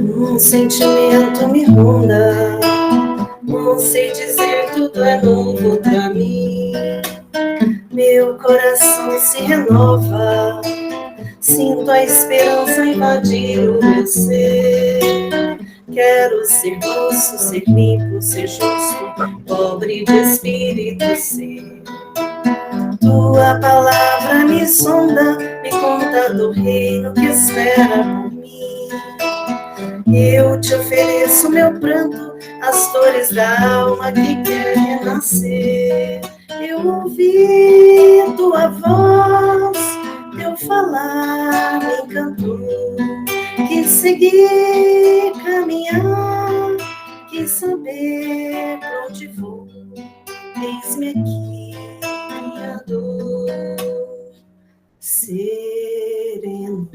Um sentimento me ronda, não sei dizer, tudo é novo pra mim. Meu coração se renova, sinto a esperança invadir o meu ser. Quero ser manso, ser limpo, ser justo, pobre de espírito ser. Tua palavra me sonda, me conta do reino que espera por mim. Eu te ofereço meu pranto, as dores da alma que quer renascer. Eu ouvi tua voz, teu falar me encantou. Quis seguir, caminhar, quis saber pra onde vou. Eis-me aqui, minha dor sereno.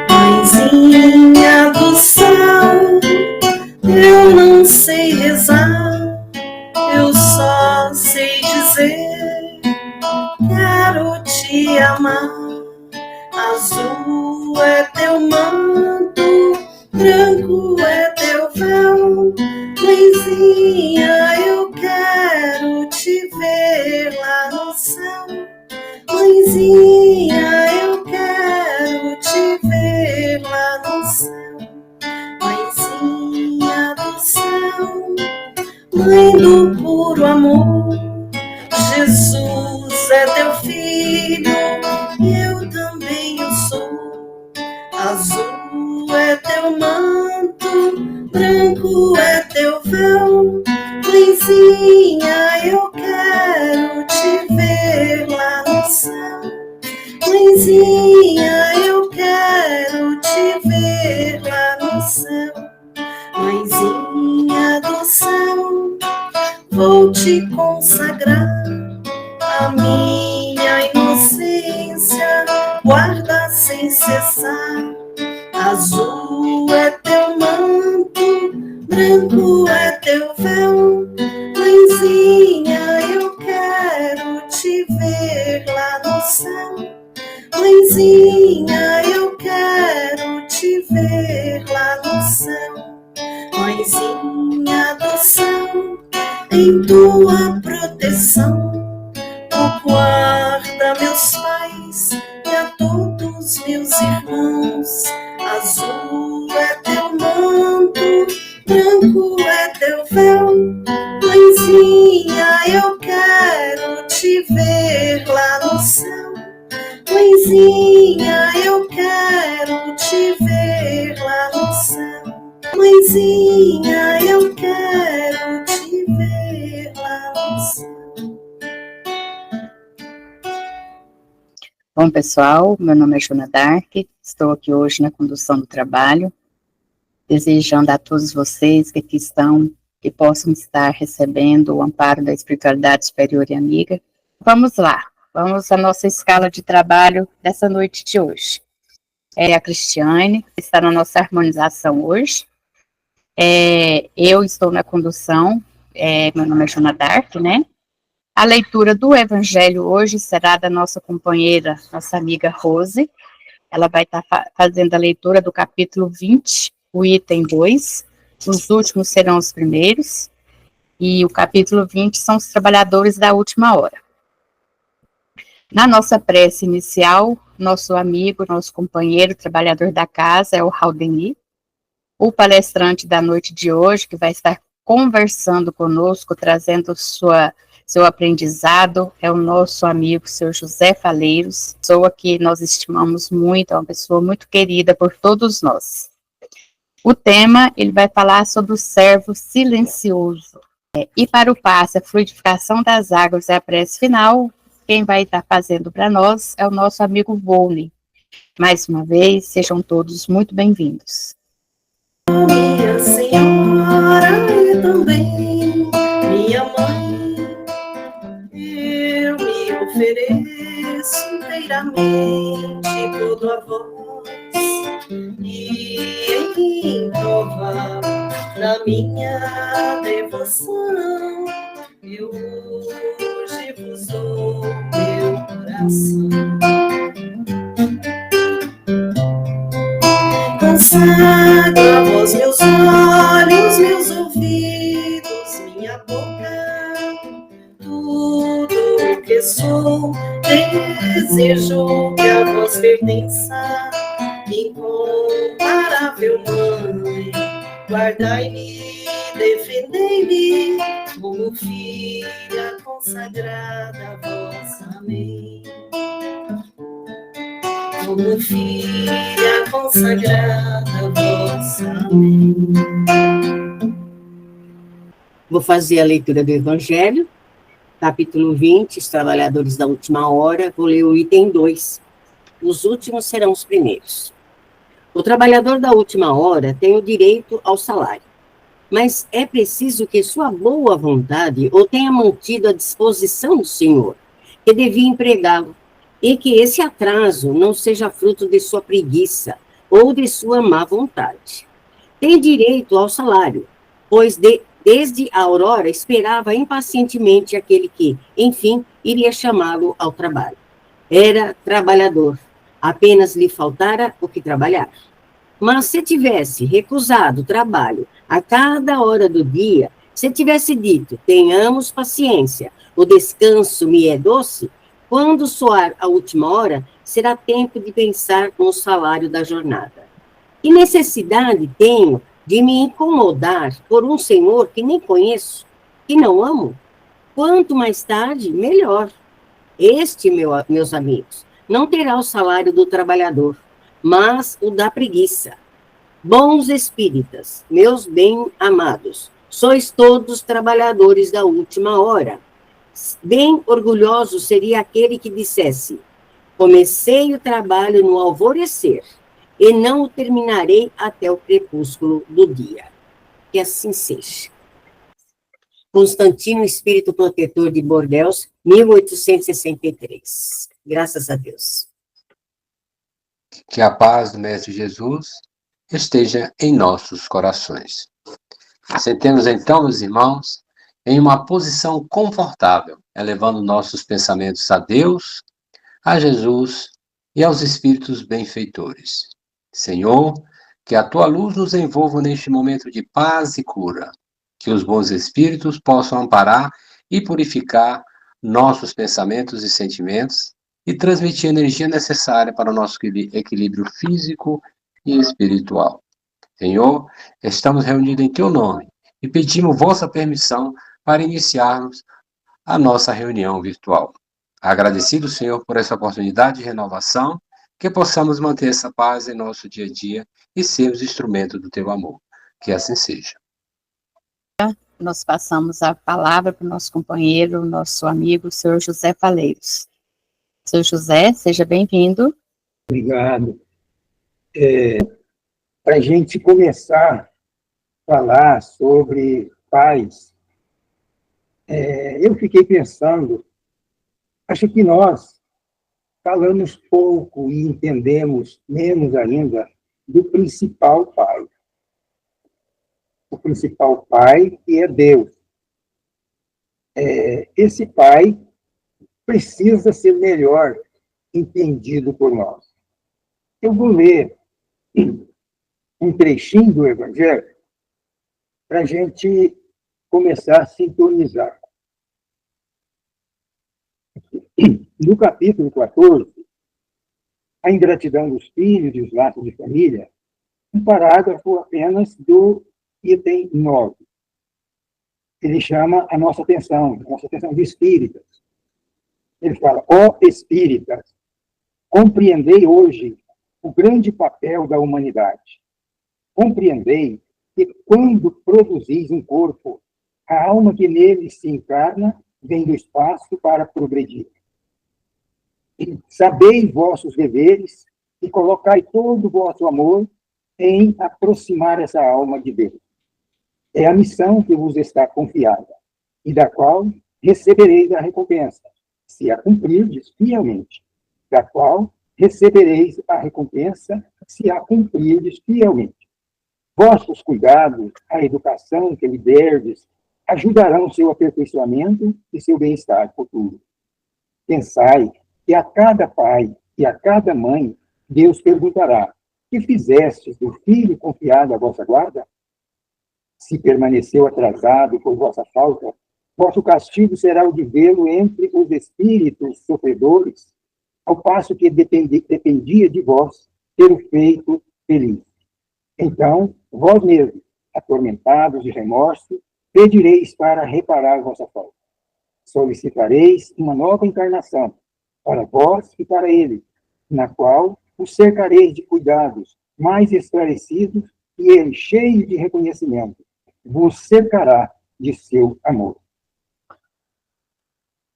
Mãezinha do céu, eu não sei rezar, eu só sei dizer, quero te amar. Azul é teu manto, branco é teu véu. Mãezinha, eu quero te ver lá no céu. Mãezinha, eu quero te ver lá no céu. Mãezinha do céu, mãe do puro amor, Jesus é teu filho e eu também o sou. Azul é teu manto, branco é teu véu. Mãezinha, eu quero te ver lá no céu. Mãezinha, eu quero te ver lá no céu. Mãezinha do céu, vou te consagrar a minha inocência, guarda sem cessar. Azul é teu manto, branco é teu véu. Mãezinha, eu quero te ver lá no céu. Mãezinha, eu quero te ver lá no céu. Mãezinha do céu, em tua proteção, tu guarda meus pais e a todos meus irmãos. Azul é teu manto, branco é teu véu. Mãezinha, eu quero te ver lá no céu. Mãezinha, eu quero te ver lá no céu. Mãezinha, eu quero te ver lá no céu. Bom, pessoal, meu nome é Joana Dark, estou aqui hoje na condução do trabalho, desejando a todos vocês que aqui estão, que possam estar recebendo o amparo da espiritualidade superior e amiga. Vamos lá, vamos à nossa escala de trabalho dessa noite de hoje. É a Cristiane, que está na nossa harmonização hoje. Eu estou na condução, meu nome é Joana Dark, né? A leitura do Evangelho hoje será da nossa companheira, nossa amiga Rose. Ela vai estar fazendo a leitura do capítulo 20, o item 2. Os últimos serão os primeiros. E o capítulo 20 são os trabalhadores da última hora. Na nossa prece inicial, nosso amigo, nosso companheiro, trabalhador da casa é o Haldeni. O palestrante da noite de hoje, que vai estar conversando conosco, trazendo seu aprendizado, é o nosso amigo, seu José Faleiros, pessoa que nós estimamos muito, é uma pessoa muito querida por todos nós. O tema, ele vai falar sobre o servo silencioso. E para o passe, a fluidificação das águas é a prece final. Quem vai estar fazendo para nós é o nosso amigo Volney. Mais uma vez, sejam todos muito bem-vindos. Minha senhora e também minha mãe, eu me ofereço inteiramente todo a vós e em prova da minha devoção eu hoje vos dou coração. Consagro a voz meus olhos, meus ouvidos, minha boca, tudo o que sou. Desejo que a vós pertença, incomparável Mãe. Guardai-me, defendei-me, como filha consagrada a vós. Amém. Como filha consagrada a vós. Amém. Vou fazer a leitura do Evangelho, capítulo 20, os trabalhadores da última hora. Vou ler o item 2. Os últimos serão os primeiros. O trabalhador da última hora tem o direito ao salário, mas é preciso que sua boa vontade o tenha mantido à disposição do Senhor, que devia empregá-lo, e que esse atraso não seja fruto de sua preguiça ou de sua má vontade. Tem direito ao salário, pois desde a aurora esperava impacientemente aquele que, enfim, iria chamá-lo ao trabalho. Era trabalhador, apenas lhe faltara o que trabalhar. Mas se tivesse recusado o trabalho a cada hora do dia, se tivesse dito, tenhamos paciência, o descanso me é doce, quando soar a última hora, será tempo de pensar no salário da jornada. Que necessidade tenho de me incomodar por um senhor que nem conheço, que não amo? Quanto mais tarde, melhor. Este, meus amigos, não terá o salário do trabalhador, mas o da preguiça. Bons espíritas, meus bem-amados, sois todos trabalhadores da última hora. Bem orgulhoso seria aquele que dissesse, comecei o trabalho no alvorecer, e não o terminarei até o crepúsculo do dia. Que assim seja. Constantino, Espírito Protetor de Bordeaux, 1863. Graças a Deus. Que a paz do Mestre Jesus esteja em nossos corações. Sentemos então, meus irmãos, em uma posição confortável, elevando nossos pensamentos a Deus, a Jesus e aos Espíritos benfeitores. Senhor, que a Tua luz nos envolva neste momento de paz e cura, que os bons Espíritos possam amparar e purificar nossos pensamentos e sentimentos e transmitir a energia necessária para o nosso equilíbrio físico e espiritual. Senhor, estamos reunidos em Teu nome e pedimos vossa permissão para iniciarmos a nossa reunião virtual. Agradecido, Senhor, por essa oportunidade de renovação, que possamos manter essa paz em nosso dia a dia e sermos instrumento do Teu amor. Que assim seja. Nós passamos a palavra para o nosso companheiro, nosso amigo, o senhor José Faleiros. Senhor José, seja bem-vindo. Obrigado. Para a gente começar a falar sobre paz, eu fiquei pensando, acho que nós falamos pouco e entendemos menos ainda do principal pai. O principal pai, que é Deus. Esse pai precisa ser melhor entendido por nós. Eu vou ler um trechinho do Evangelho para a gente começar a sintonizar. No capítulo 14, a ingratidão dos filhos e os laços de família, um parágrafo apenas do item 9. Ele chama a nossa atenção de espíritas. Ele fala, ó espíritas, compreendei hoje o grande papel da humanidade. Compreendei que quando produzis um corpo, a alma que nele se encarna vem do espaço para progredir. Sabei vossos deveres e colocai todo o vosso amor em aproximar essa alma de Deus. É a missão que vos está confiada, e da qual recebereis a recompensa, se a cumprirdes fielmente. Da qual recebereis a recompensa, se a cumprirdes fielmente. Vossos cuidados, a educação que lhe derdes, ajudarão seu aperfeiçoamento e seu bem-estar futuro. Pensai E a cada pai e a cada mãe, Deus perguntará: que fizestes do filho confiado à vossa guarda? Se permaneceu atrasado por vossa falta, vosso castigo será o de vê-lo entre os espíritos sofredores, ao passo que dependia de vós ter-o feito feliz. Então, vós mesmos, atormentados de remorso, pedireis para reparar vossa falta. Solicitareis uma nova encarnação, para vós e para ele, na qual os cercareis de cuidados mais esclarecidos e ele, cheio de reconhecimento, vos cercará de seu amor.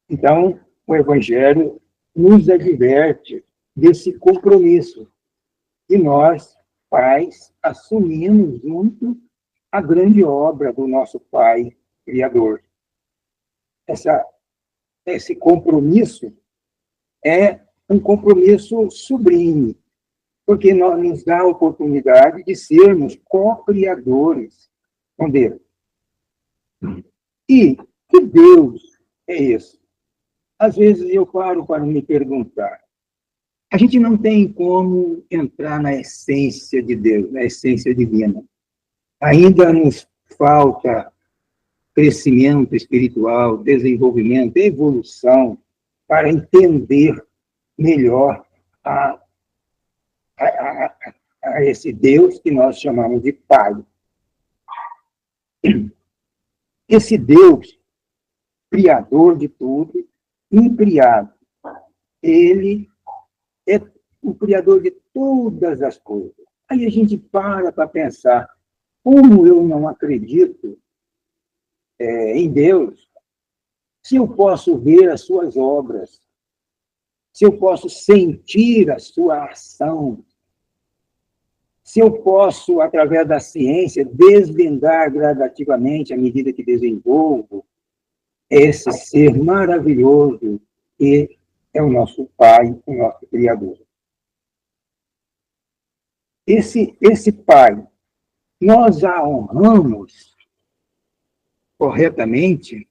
Então, o Evangelho nos adverte desse compromisso e nós, pais, assumimos junto a grande obra do nosso Pai Criador. Esse compromisso é um compromisso sublime, porque nos dá a oportunidade de sermos co-criadores com Deus. E que Deus é esse? Às vezes eu paro para me perguntar. A gente não tem como entrar na essência de Deus, na essência divina. Ainda nos falta crescimento espiritual, desenvolvimento, evolução, para entender melhor a esse Deus que nós chamamos de Pai. Esse Deus, criador de tudo, incriado, ele é o criador de todas as coisas. Aí a gente para pensar, como eu não acredito em Deus, se eu posso ver as suas obras, se eu posso sentir a sua ação, se eu posso, através da ciência, desvendar gradativamente, à medida que desenvolvo, esse ser maravilhoso que é o nosso Pai, o nosso Criador. Esse Pai, nós a honramos corretamente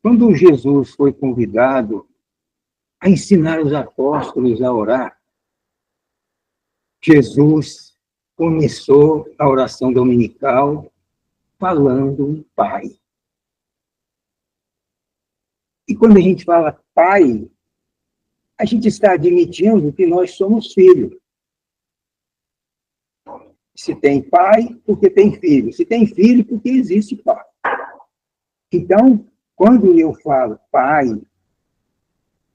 quando Jesus foi convidado a ensinar os apóstolos a orar. Jesus começou a oração dominical falando em Pai. E quando a gente fala Pai, a gente está admitindo que nós somos filhos. Se tem pai, porque tem filho. Se tem filho, porque existe pai. Então, quando eu falo pai,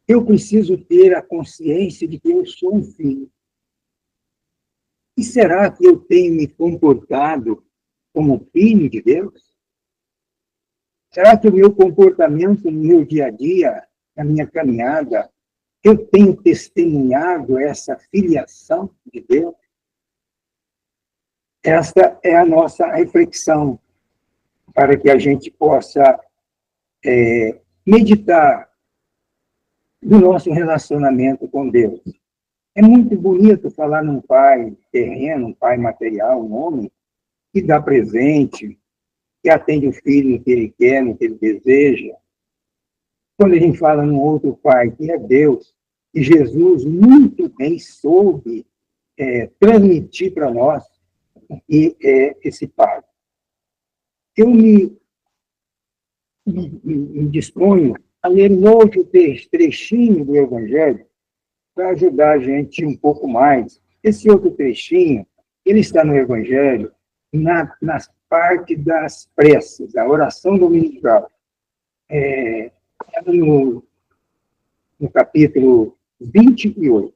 eu preciso ter a consciência de que eu sou um filho. E será que eu tenho me comportado como filho de Deus? Será que o meu comportamento no meu dia a dia, na minha caminhada, eu tenho testemunhado essa filiação de Deus? Esta é a nossa reflexão, para que a gente possa meditar no nosso relacionamento com Deus. É muito bonito falar num pai terreno, um pai material, um homem que dá presente, que atende o filho no que ele quer, no que ele deseja. Quando a gente fala num outro pai, que é Deus, e Jesus muito bem soube transmitir para nós, e esse pai. Eu me disponho a ler um outro trechinho do Evangelho para ajudar a gente um pouco mais. Esse outro trechinho, ele está no Evangelho, na parte das preces, a oração dominical. No capítulo 28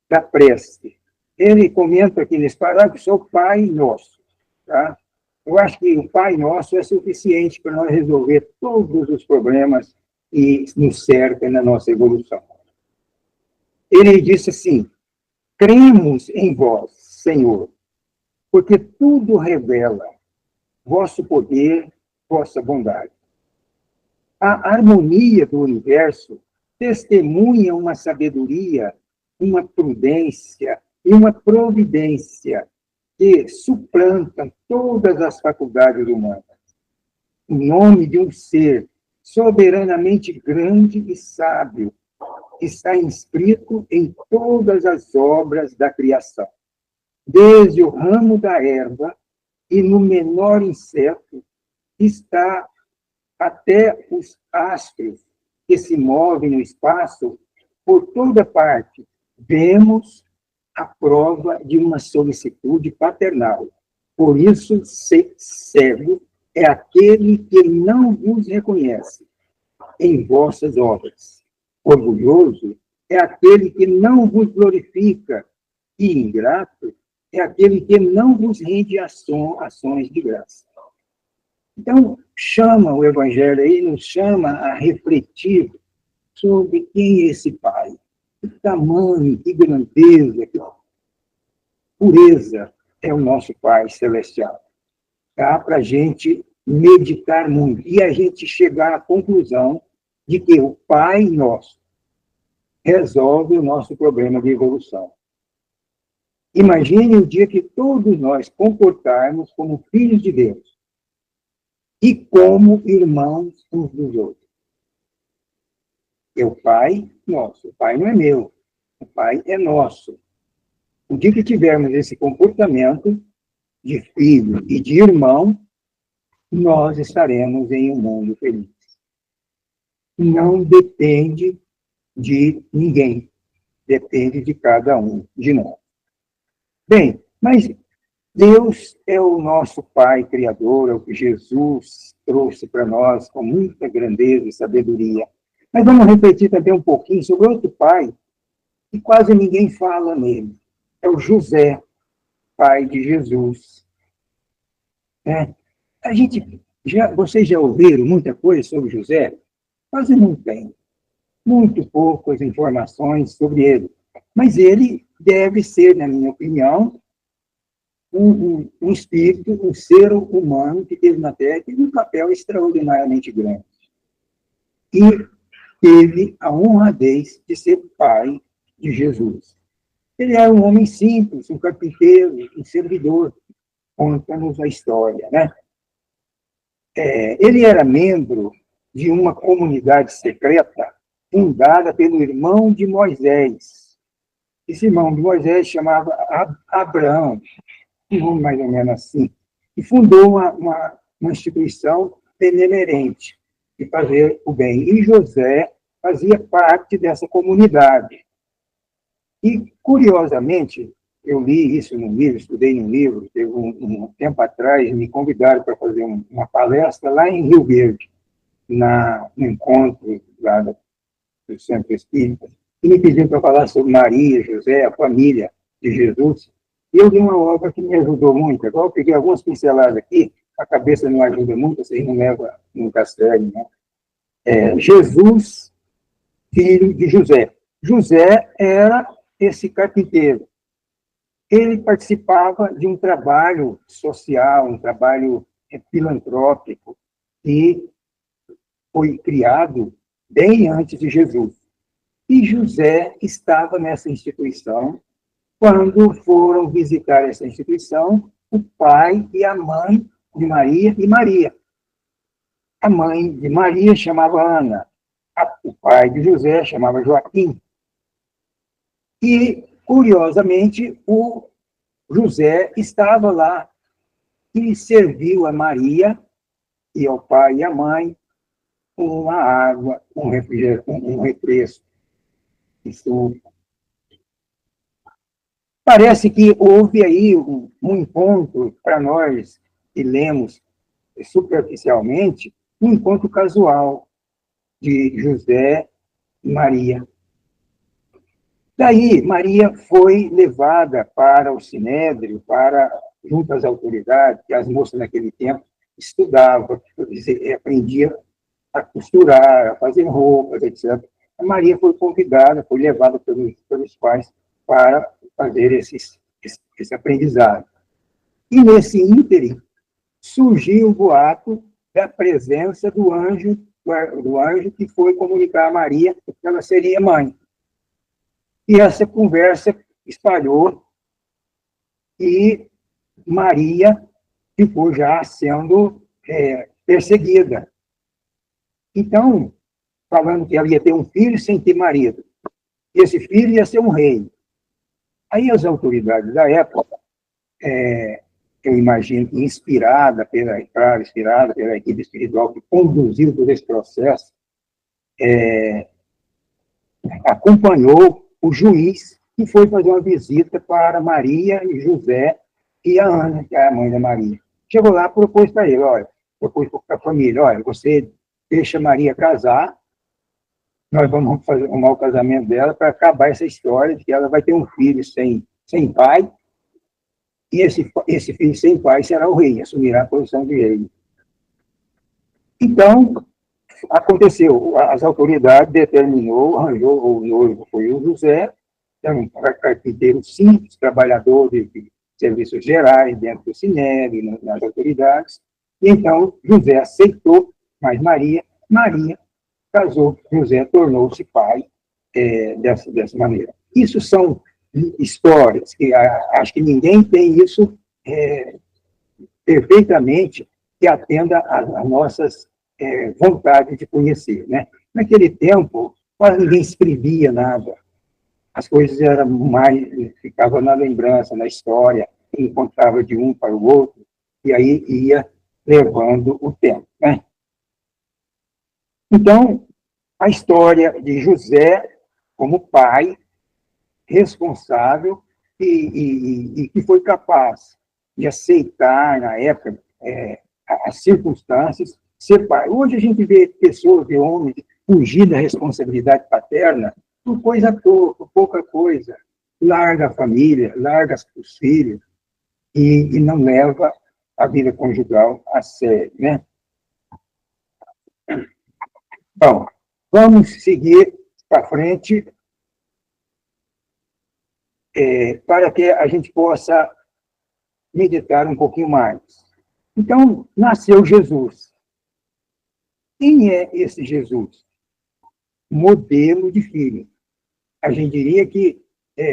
da prece. Ele comenta aqui nesse parágrafo sobre o Pai Nosso. Tá? Eu acho que o Pai Nosso é suficiente para nós resolver todos os problemas que nos cercam na nossa evolução. Ele disse assim: cremos em vós, Senhor, porque tudo revela vosso poder, vossa bondade. A harmonia do universo testemunha uma sabedoria, uma prudência e uma providência que suplantam todas as faculdades humanas. O nome de um ser soberanamente grande e sábio, que está inscrito em todas as obras da criação, desde o ramo da erva e no menor inseto, está até os astros que se movem no espaço, por toda parte, vemos a prova de uma solicitude paternal. Por isso, cego é aquele que não vos reconhece em vossas obras. Orgulhoso é aquele que não vos glorifica, e ingrato é aquele que não vos rende ações de graça. Então, o Evangelho aí nos chama a refletir sobre quem é esse Pai, que tamanho, que grandeza, que pureza é o nosso Pai Celestial. Dá para a gente meditar muito e a gente chegar à conclusão de que o Pai nosso resolve o nosso problema de evolução. Imagine o dia que todos nós comportarmos como filhos de Deus e como irmãos uns dos outros. É o Pai nosso. O Pai não é meu. O Pai é nosso. O dia que tivermos esse comportamento de filho e de irmão, nós estaremos em um mundo feliz. Não depende de ninguém. Depende de cada um de nós. Bem, mas Deus é o nosso Pai Criador, é o que Jesus trouxe para nós com muita grandeza e sabedoria. Mas vamos refletir também um pouquinho sobre outro pai que quase ninguém fala nele. É o José, pai de Jesus. Vocês já ouviram muita coisa sobre José? Quase não tem. Muito poucas informações sobre ele. Mas ele deve ser, na minha opinião, um espírito, um ser humano que teve na Terra, que teve um papel extraordinariamente grande. E teve a honradez de ser pai de Jesus. Ele era um homem simples, um carpinteiro, um servidor, conta-nos a história, né? Ele era membro de uma comunidade secreta fundada pelo irmão de Moisés. Esse irmão de Moisés chamava Abraão, um nome mais ou menos assim, e fundou uma instituição benemerente de fazer o bem. E José fazia parte dessa comunidade. E, curiosamente, eu li isso num livro, estudei num livro, teve um tempo atrás, me convidaram para fazer uma palestra lá em Rio Verde, no encontro lá do Centro Espírita, e me pediram para falar sobre Maria, José, a família de Jesus. E eu li uma obra que me ajudou muito. Agora eu peguei algumas pinceladas aqui, a cabeça não ajuda muito, vocês não levam nunca a sério, né? Jesus, filho de José. José era esse carpinteiro. Ele participava de um trabalho social, um trabalho filantrópico, e foi criado bem antes de Jesus. E José estava nessa instituição. Quando foram visitar essa instituição, o pai e a mãe de Maria e Maria. A mãe de Maria chamava Ana, o pai de José chamava Joaquim. E, curiosamente, o José estava lá e serviu a Maria e ao pai e à mãe uma água, um refresco. Isso. Parece que houve aí um encontro, para nós que lemos superficialmente, um encontro casual de José e Maria. Daí, Maria foi levada para o Sinédrio, junto às autoridades, que as moças naquele tempo estudavam, aprendiam a costurar, a fazer roupas, etc. A Maria foi convidada, foi levada pelos pais para fazer esse aprendizado. E nesse ínterim, surgiu o boato da presença do anjo que foi comunicar a Maria que ela seria mãe. E essa conversa espalhou e Maria ficou já sendo perseguida. Então, falando que ela ia ter um filho sem ter marido. Esse filho ia ser um rei. Aí as autoridades da época, eu imagino que inspirada pela equipe espiritual que conduziu todo esse processo, acompanhou o juiz que foi fazer uma visita para Maria e José e a Ana, que é a mãe da Maria. Chegou lá, propôs para ele, olha, propôs para a família, olha, você deixa Maria casar, nós vamos fazer arrumar o casamento dela para acabar essa história de que ela vai ter um filho sem pai, e esse filho sem pai será o rei, assumirá a posição de rei. Então, aconteceu, as autoridades determinou, arranjou, o noivo foi o José, um carpinteiro simples, trabalhador de serviços gerais dentro do Sinédrio, nas autoridades, e então José aceitou, mas Maria casou, José tornou-se pai dessa maneira. Isso são histórias que acho que ninguém tem isso perfeitamente que atenda às nossas vontades de conhecer, né? Naquele tempo, quase ninguém escrevia nada. As coisas eram mais, ficavam na lembrança, na história, encontrava de um para o outro, e aí ia levando o tempo, né? Então, a história de José como pai responsável e que foi capaz de aceitar, na época, as circunstâncias, ser pai. Hoje a gente vê pessoas, vê homens, fugir da responsabilidade paterna por coisa pouca, pouca coisa. Larga a família, larga os filhos e não leva a vida conjugal a sério, né? Bom, vamos seguir para frente para que a gente possa meditar um pouquinho mais. Então, nasceu Jesus. Quem é esse Jesus? Modelo de filho. A gente diria que,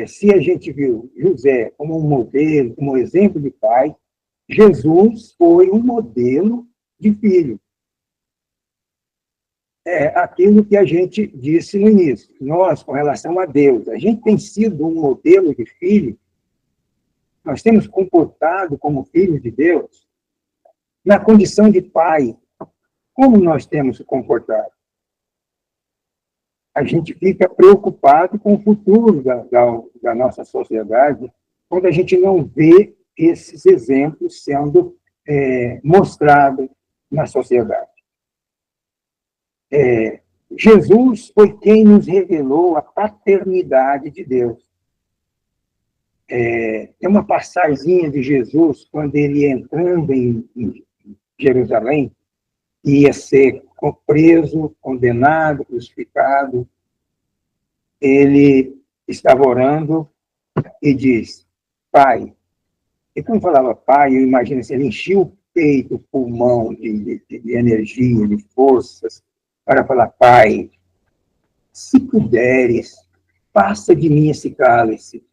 se a gente viu José como um modelo, como um exemplo de pai, Jesus foi um modelo de filho. Aquilo que a gente disse no início. Nós, com relação a Deus, a gente tem sido um modelo de filho, nós temos comportado como filhos de Deus, na condição de pai. Como nós temos se comportado? A gente fica preocupado com o futuro da nossa sociedade, quando a gente não vê esses exemplos sendo mostrados na sociedade. Jesus foi quem nos revelou a paternidade de Deus. Tem uma passaginha de Jesus, quando ele entrando em Jerusalém, ia ser preso, condenado, crucificado. Ele estava orando e diz, Pai. E quando falava Pai, eu imagino assim, ele enchia o peito, o pulmão de energia, de forças, para falar, Pai, se puderes, passa de mim esse cálice,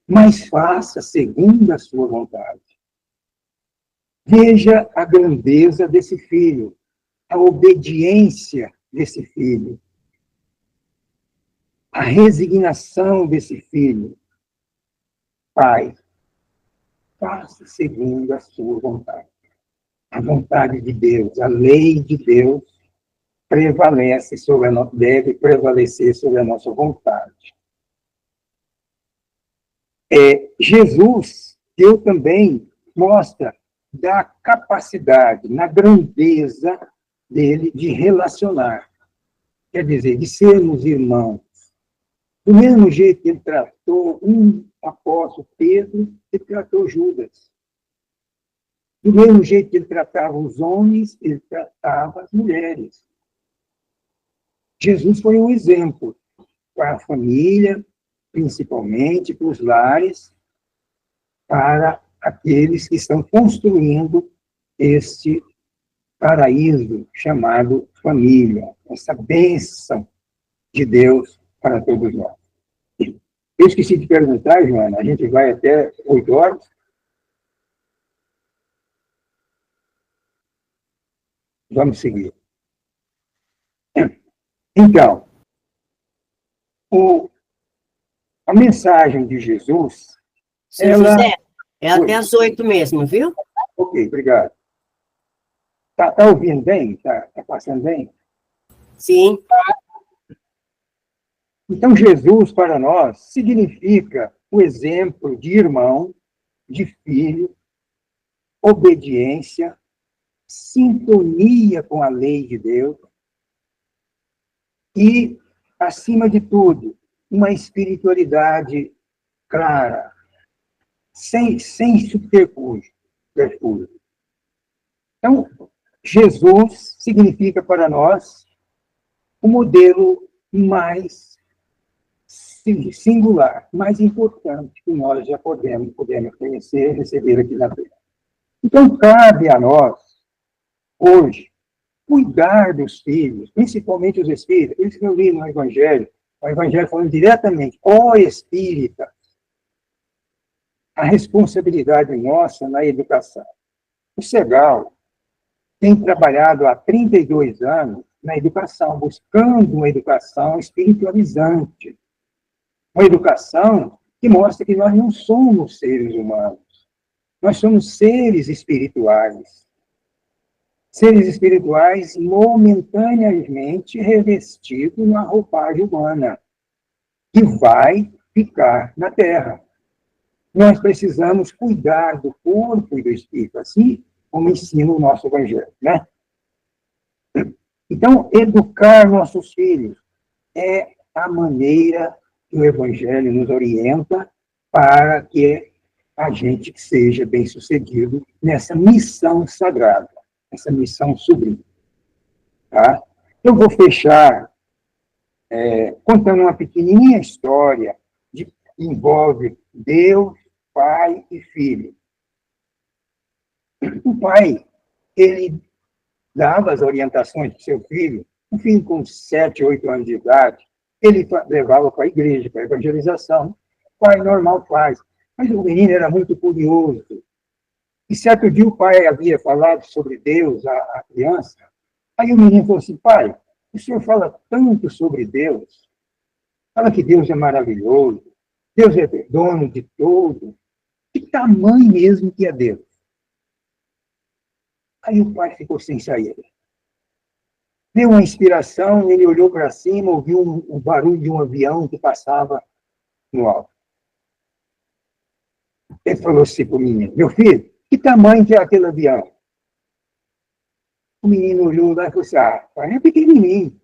mas faça segundo a sua vontade. Veja a grandeza desse filho, a obediência desse filho, a resignação desse filho. Pai, faça segundo a sua vontade. A vontade de Deus, a lei de Deus, deve prevalecer sobre a nossa vontade. Jesus, Deus também mostra da capacidade, na grandeza dele de relacionar. Quer dizer, de sermos irmãos. Do mesmo jeito que ele tratou um apóstolo, Pedro, ele tratou Judas. Do mesmo jeito que ele tratava os homens, ele tratava as mulheres. Jesus foi um exemplo para a família, principalmente para os lares, para aqueles que estão construindo este paraíso chamado família, essa bênção de Deus para todos nós. Eu esqueci de perguntar, Joana, a gente vai até 8 horas? Vamos seguir. Então, a mensagem de Jesus, Seu ela... José, é Oi. até às 8 mesmo, viu? Ok, obrigado. Tá ouvindo bem? Tá passando bem? Sim. Então, Jesus, para nós, significa o exemplo de irmão, de filho, obediência, sintonia com a lei de Deus e, acima de tudo, uma espiritualidade clara, sem subterfúgio. Então, Jesus significa para nós o modelo mais singular, mais importante que nós já podemos conhecer, receber aqui na Terra. Então, cabe a nós, hoje, cuidar dos filhos, principalmente os espíritas. Isso que eu li no Evangelho, o Evangelho falando diretamente, ó espírita, a responsabilidade nossa na educação. O Segal tem trabalhado há 32 anos na educação, buscando uma educação espiritualizante. Uma educação que mostra que nós não somos seres humanos. Nós somos seres espirituais. Seres espirituais momentaneamente revestidos na roupagem humana, que vai ficar na Terra. Nós precisamos cuidar do corpo e do espírito, assim como ensina o nosso Evangelho, né? Então, educar nossos filhos é a maneira que o Evangelho nos orienta para que a gente seja bem-sucedido nessa missão sagrada, essa missão sublime. Tá? Eu vou fechar contando uma pequenininha história que envolve Deus, Pai e Filho. O pai, ele dava as orientações para o seu filho, o filho com 7, 8 anos de idade, ele levava para a igreja, para a evangelização. O pai normal faz. Mas o menino era muito curioso. E certo dia o pai havia falado sobre Deus à criança. Aí o menino falou assim, pai, o senhor fala tanto sobre Deus, fala que Deus é maravilhoso, Deus é dono de tudo. Que tamanho mesmo que é Deus? Aí o pai ficou sem saída. Deu uma inspiração, ele olhou para cima, ouviu o barulho de um avião que passava no alto. Ele falou assim para o menino, meu filho, que tamanho que é aquele avião? O menino olhou lá e falou assim, pai, é pequenininho.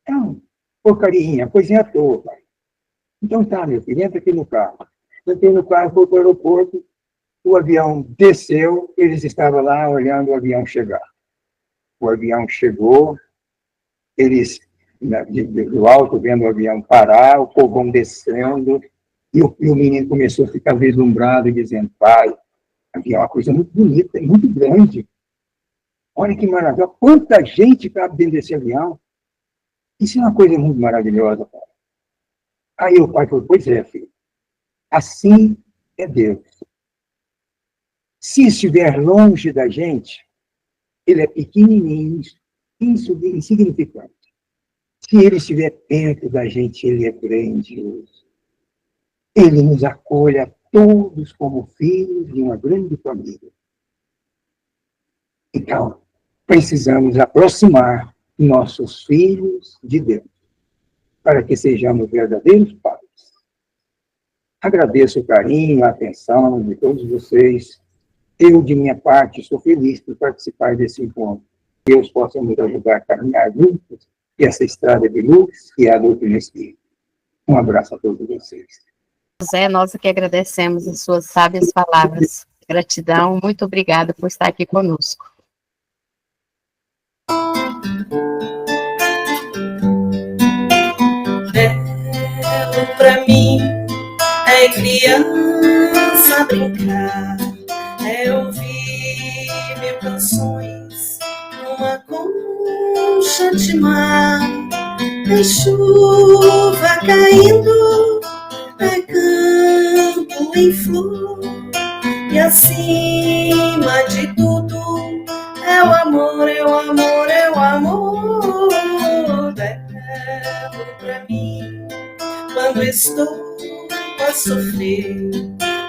É uma porcaria, coisinha à toa, pai. Então tá, meu filho, entra aqui no carro. Entrei no carro, foi para o aeroporto, o avião desceu, eles estavam lá olhando o avião chegar. O avião chegou, eles, do alto, vendo o avião parar, o povão descendo, e o menino começou a ficar vislumbrado, dizendo, pai, aqui é uma coisa muito bonita, muito grande. Olha que maravilha, quanta gente cabe dentro desse avião. Isso é uma coisa muito maravilhosa, pai. Aí o pai falou, pois é, filho, assim é Deus. Se estiver longe da gente, ele é pequenininho, insignificante. Se ele estiver perto da gente, ele é grandioso. Ele nos acolhe a todos como filhos de uma grande família. Então, precisamos aproximar nossos filhos de Deus, para que sejamos verdadeiros pais. Agradeço o carinho, a atenção de todos vocês. Eu, de minha parte, sou feliz por participar desse encontro. Deus possa nos ajudar a caminhar juntos e essa estrada de luz que é a doutrina espírita. Um abraço a todos vocês. José, nós que agradecemos as suas sábias palavras. Gratidão, muito obrigada por estar aqui conosco. Belo pra mim é criança brincar, é ouvir mil canções numa concha de mar, é chuva caindo, é campo em flor, e acima de tudo é o amor, é o amor, é o amor. pra mim. Quando estou a sofrer,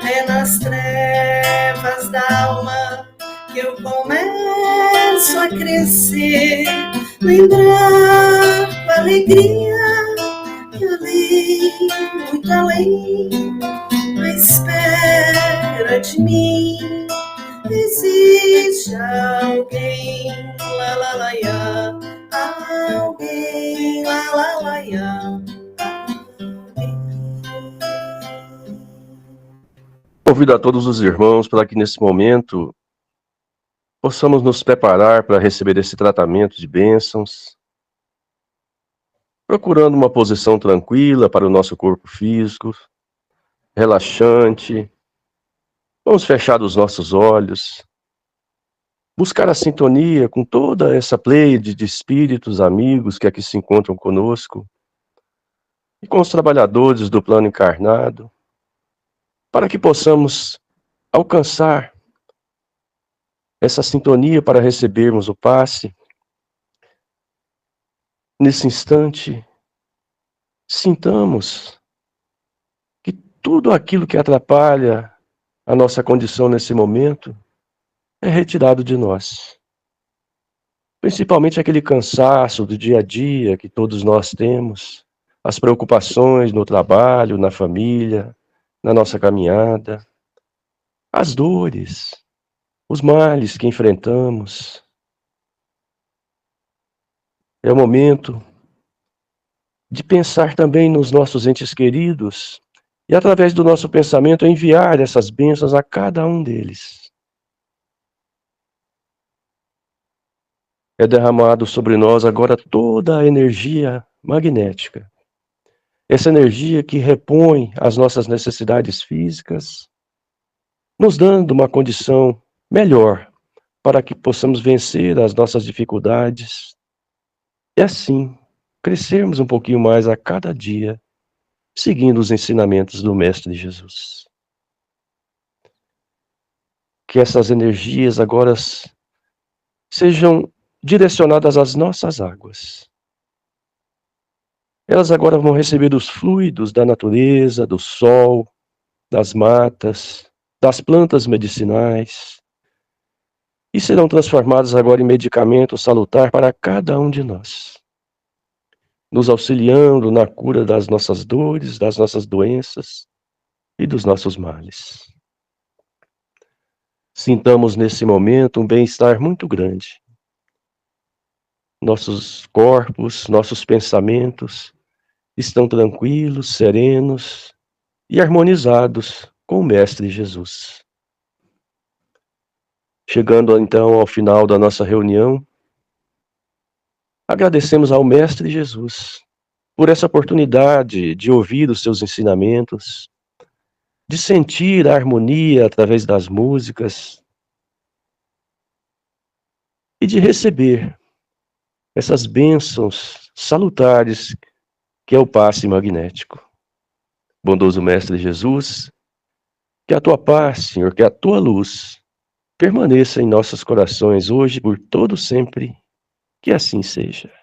é nas trevas da alma que eu começo a crescer. Lembrar com alegria que ali, muito além, à espera de mim, existe alguém, lá lá lá ia, alguém, lá lá lá ia. Convido a todos os irmãos para que nesse momento possamos nos preparar para receber esse tratamento de bênçãos, procurando uma posição tranquila para o nosso corpo físico, relaxante. Vamos fechar os nossos olhos, buscar a sintonia com toda essa pleiade de espíritos amigos que aqui se encontram conosco e com os trabalhadores do plano encarnado, para que possamos alcançar essa sintonia para recebermos o passe. Nesse instante, sintamos que tudo aquilo que atrapalha a nossa condição nesse momento é retirado de nós. Principalmente aquele cansaço do dia a dia que todos nós temos, as preocupações no trabalho, na família, na nossa caminhada, as dores, os males que enfrentamos. É o momento de pensar também nos nossos entes queridos e, através do nosso pensamento, enviar essas bênçãos a cada um deles. É derramado sobre nós agora toda a energia magnética. Essa energia que repõe as nossas necessidades físicas, nos dando uma condição melhor para que possamos vencer as nossas dificuldades e assim crescermos um pouquinho mais a cada dia, seguindo os ensinamentos do Mestre Jesus. Que essas energias agora sejam direcionadas às nossas águas. Elas agora vão receber os fluidos da natureza, do sol, das matas, das plantas medicinais, e serão transformadas agora em medicamento salutar para cada um de nós, nos auxiliando na cura das nossas dores, das nossas doenças e dos nossos males. Sintamos nesse momento um bem-estar muito grande. Nossos corpos, nossos pensamentos estão tranquilos, serenos e harmonizados com o Mestre Jesus. Chegando então ao final da nossa reunião, agradecemos ao Mestre Jesus por essa oportunidade de ouvir os seus ensinamentos, de sentir a harmonia através das músicas e de receber essas bênçãos salutares que é o passe magnético. Bondoso Mestre Jesus, que a tua paz, Senhor, que a tua luz permaneça em nossos corações hoje por todo sempre, que assim seja.